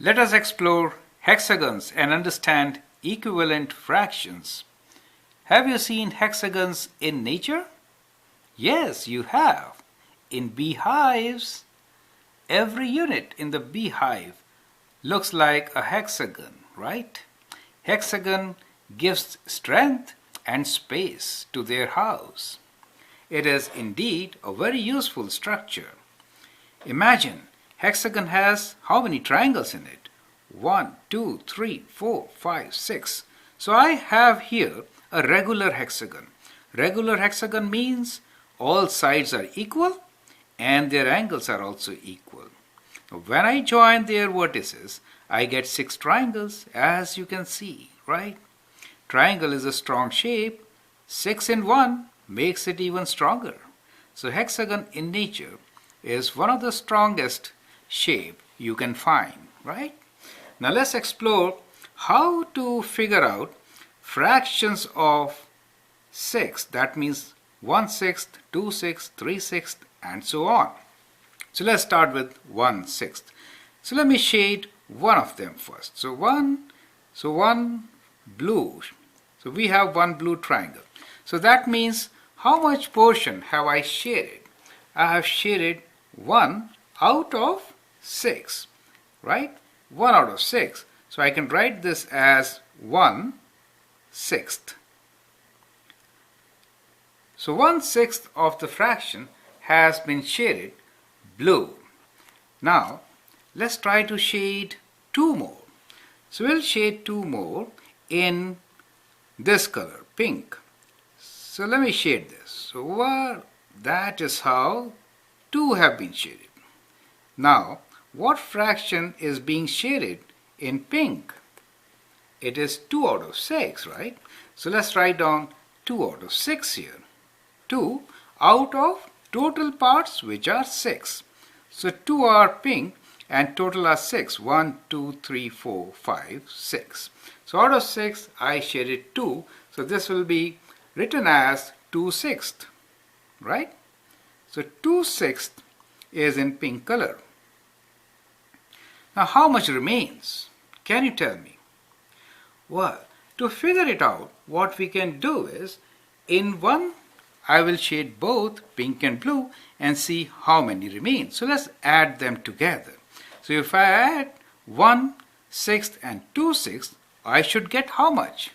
Let us explore hexagons and understand equivalent fractions. Have you seen hexagons in nature? Yes, you have. In beehives, every unit in the beehive looks like a hexagon, right? Hexagon gives strength and space to their house. It is indeed a very useful structure. Imagine, hexagon has how many triangles in it? 1, 2, 3, 4, 5, 6. So I have here a regular hexagon. Regular hexagon means all sides are equal and their angles are also equal. When I join their vertices, I get 6 triangles, as you can see, right? Triangle is a strong shape. 6 in 1 makes it even stronger. So hexagon in nature is one of the strongest shape you can find, right? Now let's explore how to figure out fractions of 6. That means 1/6, 2/6, 3/6, and so on. So let's start with 1/6. So let me shade one of them first. So one blue. So we have one blue triangle. So that means how much portion have I shaded? I have shaded 1 out of 6, right? 1 out of 6. So I can write this as 1/6. So 1/6 of the fraction has been shaded blue. Now let's try to shade 2 more. So we'll shade 2 more in this color, pink. So let me shade this. So that is how 2 have been shaded. Now what fraction is being shaded in pink? It is 2 out of 6, right? So let's write down 2 out of 6 here. 2 out of total parts, which are 6. So 2 are pink and total are 6. 1, 2, 3, 4, 5, 6. So out of 6 I shaded 2. So this will be written as 2/6, right? So 2/6 is in pink color. Now how much remains? Can you tell me? Well, to figure it out, what we can do is, in one I will shade both pink and blue and see how many remain. So let's add them together. So if I add 1/6 and 2/6, I should get how much?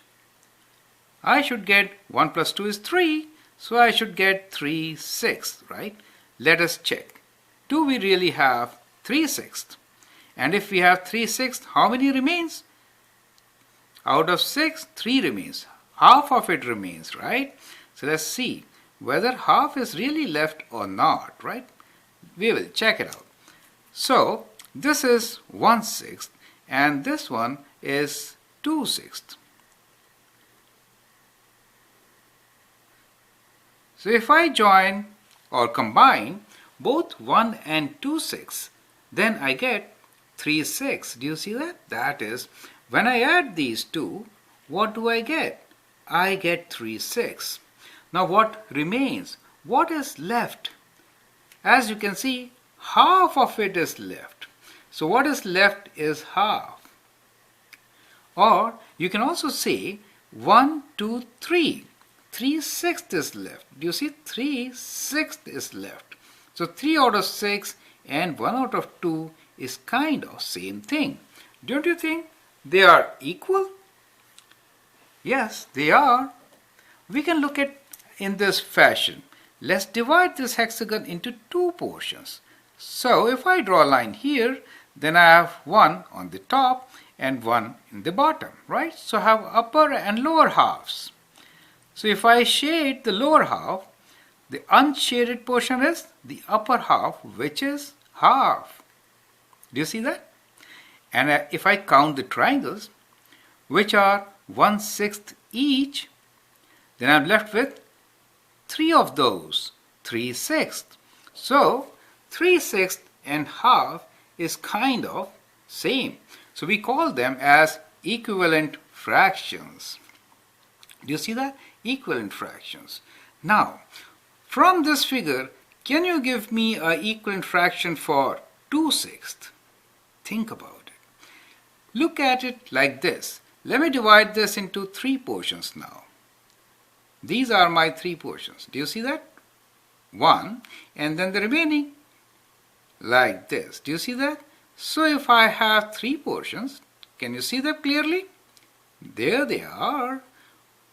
I should get 1 plus 2 is 3. So I should get 3/6, right? Let us check. Do we really have 3/6? And if we have 3/6, how many remains? Out of 6, 3 remains. Half of it remains, right? So let's see whether half is really left or not, right? We will check it out. So this is 1/6 and this one is 2/6. So if I join or combine both 1 and 2/6, then I get 3/6. Do you see that? That is, when I add these two, what do I get? I get 3/6. Now what remains? What is left? As you can see, half of it is left. So what is left is half. Or you can also say 1, 2, 3. 3/6 is left. Do you see? 3/6 is left. So 3 out of 6 and 1 out of 2 is kind of same thing. Don't you think they are equal? Yes, they are. We can look at in this fashion. Let's divide this hexagon into 2 portions. So if I draw a line here, then I have 1 on the top and 1 in the bottom, right? So I have upper and lower halves. So if I shade the lower half, the unshaded portion is the upper half, which is half. Do you see that? And if I count the triangles, which are 1/6 each, then I'm left with 3 of those, 3/6. So 3/6 and half is kind of same. So we call them as equivalent fractions. Do you see that? Equivalent fractions. Now, from this figure, can you give me an equivalent fraction for 2/6? Think about it. Look at it like this. Let me divide this into 3 portions now. These are my 3 portions. Do you see that? 1, and then the remaining like this. Do you see that? So if I have 3 portions, can you see them clearly? There they are.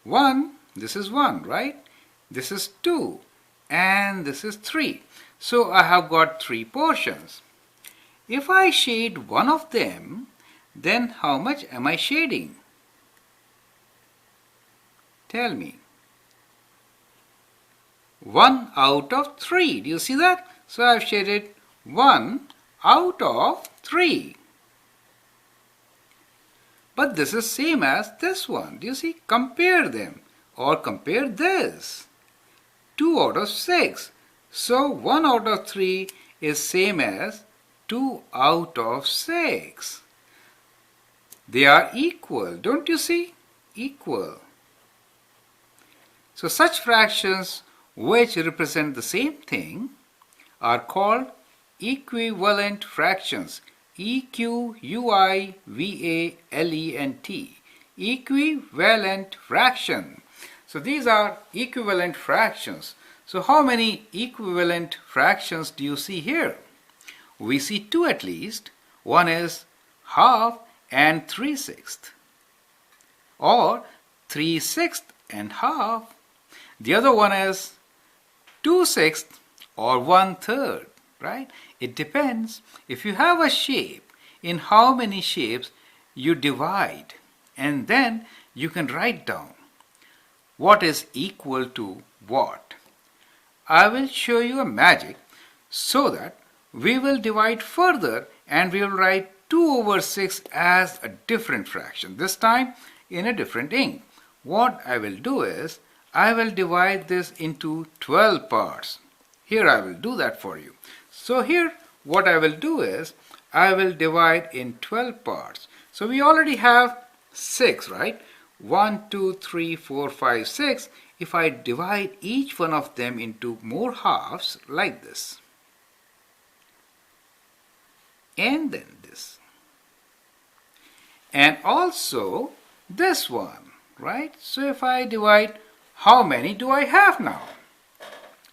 1, this is 1, right? This is 2, and this is 3. So I have got 3 portions. If I shade one of them, then how much am I shading? Tell me. 1 out of 3. Do you see that? So I have shaded 1 out of 3. But this is same as this one. Do you see? Compare them. Or compare this. 2 out of 6. So 1 out of 3 is same as 2 out of 6. They are equal. Don't you see? Equal. So such fractions which represent the same thing are called equivalent fractions. E-Q-U-I-V-A-L-E-N-T. Equivalent fraction. So these are equivalent fractions. So how many equivalent fractions do you see here? We see 2 at least. One is half and 3/6, or 3/6 and half. The other one is 2/6 or 1/3, right? It depends. If you have a shape, in how many shapes you divide, and then you can write down what is equal to what. I will show you a magic so that we will divide further and we will write 2/6 as a different fraction, this time in a different ink. What I will do is, I will divide this into 12 parts. Here I will do that for you. So here what I will do is, I will divide in 12 parts. So we already have 6, right? 1, 2, 3, 4, 5, 6. If I divide each one of them into more halves like this, and then this, and also this one, right? So if I divide, how many do I have now?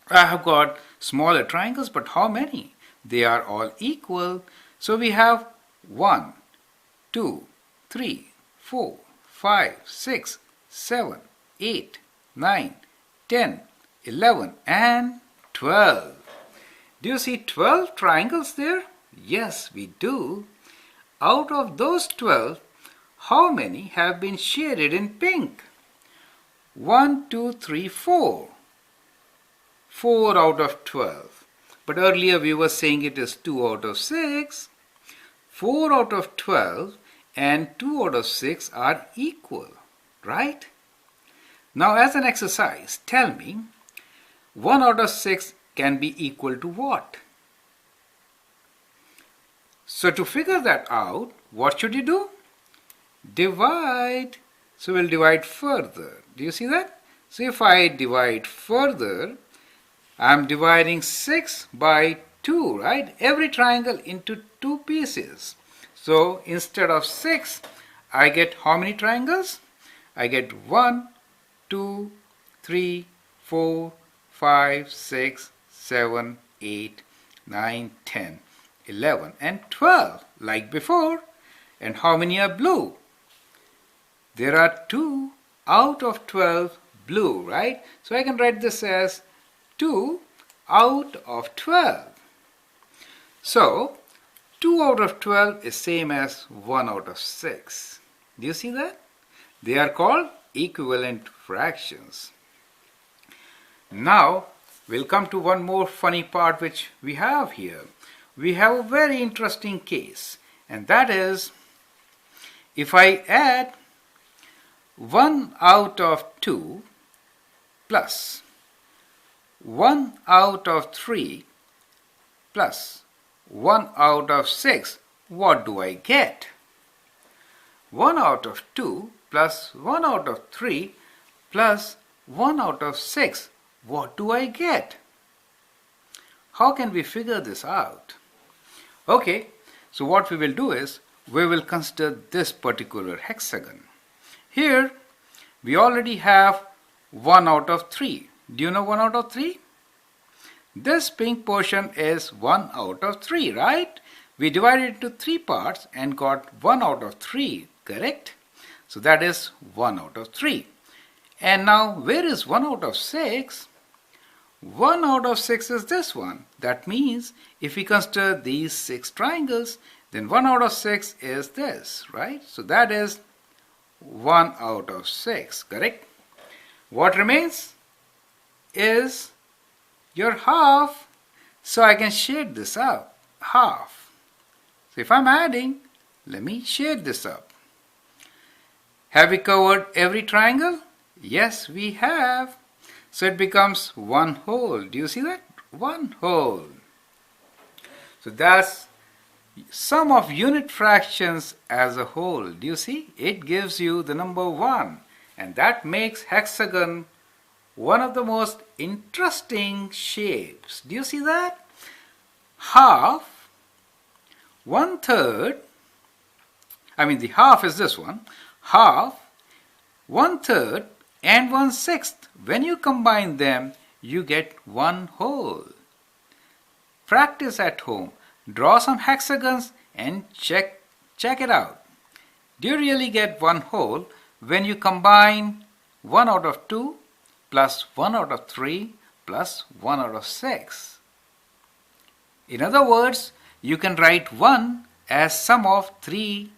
I have got smaller triangles, but how many? They are all equal. So we have 1, 2, 3, 4, 5, 6, 7, 8, 9, 10, 11, and 12. Do you see 12 triangles there? Yes, we do. Out of those 12, how many have been shaded in pink? 1, 2, 3, 4. 4 out of 12. But earlier we were saying it is 2 out of 6. 4 out of 12 and 2 out of 6 are equal, right? Now as an exercise, tell me, 1 out of 6 can be equal to what? So to figure that out, what should you do? Divide. So we'll divide further. Do you see that? So if I divide further, I'm dividing 6 by 2, right? Every triangle into 2 pieces. So instead of 6, I get how many triangles? I get 1, 2, 3, 4, 5, 6, 7, 8, 9, 10, 11, and 12, like before. And how many are blue? There are 2 out of 12 blue, right? So I can write this as 2 out of 12. So 2 out of 12 is same as 1 out of 6. Do you see that? They are called equivalent fractions. Now we'll come to one more funny part which we have here. We have a very interesting case, and that is, if I add 1 out of 2 plus 1 out of 3 plus 1 out of 6, what do I get? 1 out of 2 plus 1 out of 3 plus 1 out of 6, what do I get? How can we figure this out? Okay, so what we will do is, we will consider this particular hexagon. Here we already have 1 out of 3. Do you know 1 out of 3? This pink portion is 1 out of 3, right? We divided it into 3 parts and got 1 out of 3, correct? So that is 1 out of 3. And now where is 1 out of 6? 1 out of 6 is this one. That means if we consider these 6 triangles, then 1 out of 6 is this, right? So that is 1 out of 6, correct? What remains is your half. So I can shade this up, half. So if I'm adding, let me shade this up. Have we covered every triangle? Yes, we have. So it becomes 1 whole. Do you see that? 1 whole. So that's sum of unit fractions as a whole. Do you see? It gives you the number 1. And that makes hexagon one of the most interesting shapes. Do you see that? Half, 1/3, the half is this one. Half, 1/3 and 1/6. When you combine them, you get 1 whole. Practice at home. Draw some hexagons and check it out. Do you really get 1 whole when you combine 1 out of 2 plus 1 out of 3 plus 1 out of 6? In other words, you can write 1 as sum of 3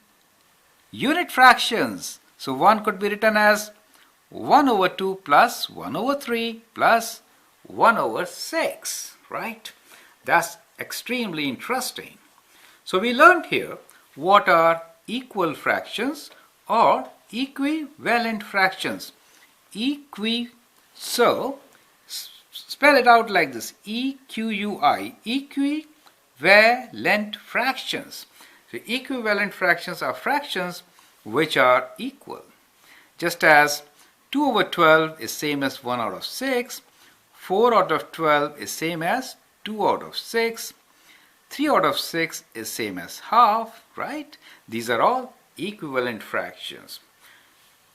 unit fractions. So 1 could be written as 1 over 2 plus 1 over 3 plus 1 over 6, right? That's extremely interesting. So we learned here what are equal fractions or equivalent fractions. So spell it out like this: EQUI, equivalent fractions. So equivalent fractions are fractions which are equal. Just as 2 over 12 is same as 1 out of 6, 4 out of 12 is same as 2 out of 6, 3 out of 6 is same as half, right? These are all equivalent fractions.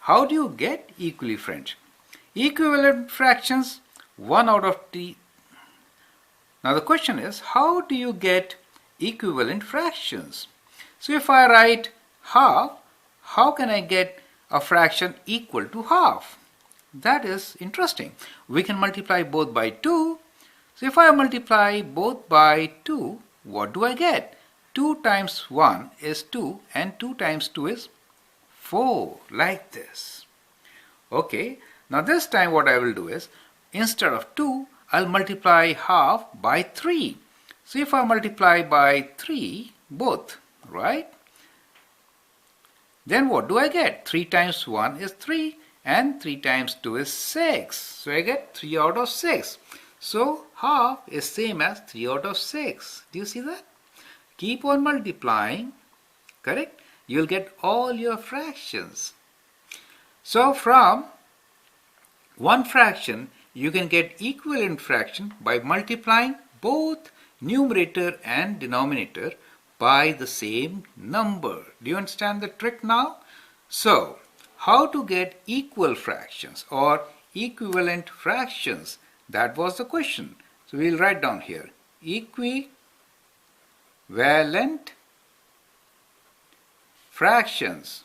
How do you get equivalent? Equivalent fractions, 1 out of 3. Now the question is, how do you get equivalent fractions? So if I write half, how can I get a fraction equal to half? That is interesting. We can multiply both by 2. So if I multiply both by 2, what do I get? 2 times 1 is 2 and 2 times 2 is 4, like this. Okay, now this time what I will do is, instead of 2, I'll multiply half by 3. So if I multiply by 3, both, right? Then what do I get? 3 times 1 is 3 and 3 times 2 is 6. So I get 3 out of 6. So half is same as 3 out of 6. Do you see that? Keep on multiplying, correct? You'll get all your fractions. So from one fraction, you can get equivalent fraction by multiplying both numerator and denominator by the same number. Do you understand the trick now? So, how to get equal fractions or equivalent fractions? That was the question. So, we'll write down here equivalent fractions.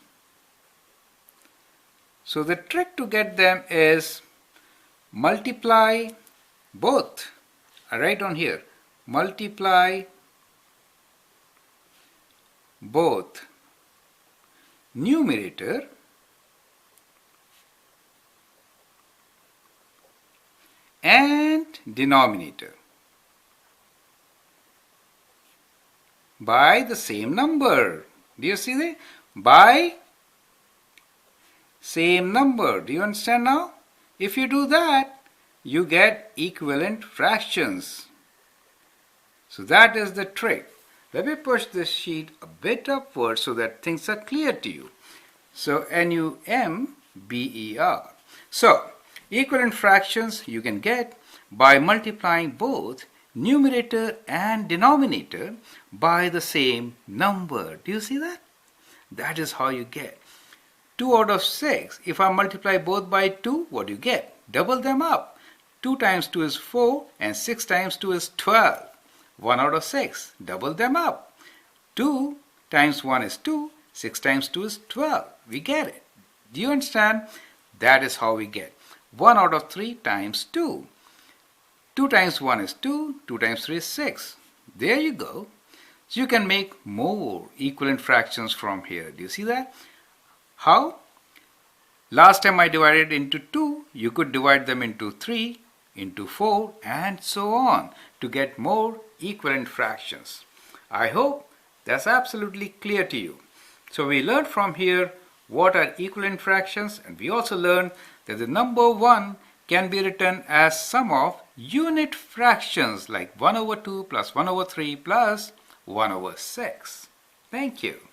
So, the trick to get them is multiply both. I write down here, multiply both numerator and denominator by the same number. Do you see that? By same number. Do you understand now? If you do that, you get equivalent fractions. So that is the trick. Let me push this sheet a bit upward so that things are clear to you. So NUMBER. So equivalent fractions you can get by multiplying both numerator and denominator by the same number. Do you see that? That is how you get 2 out of 6. If I multiply both by 2, what do you get? Double them up. 2 times 2 is 4 and 6 times 2 is 12. 1 out of 6. Double them up. 2 times 1 is 2. 6 times 2 is 12. We get it. Do you understand? That is how we get 1 out of 3 times 2. 2 times 1 is 2. 2 times 3 is 6. There you go. So you can make more equivalent fractions from here. Do you see that? How? Last time I divided into 2. You could divide them into 3, into 4, and so on to get more equivalent fractions. I hope that's absolutely clear to you. So we learned from here what are equivalent fractions, and we also learned that the number 1 can be written as sum of unit fractions like 1 over 2 plus 1 over 3 plus 1 over 6. Thank you.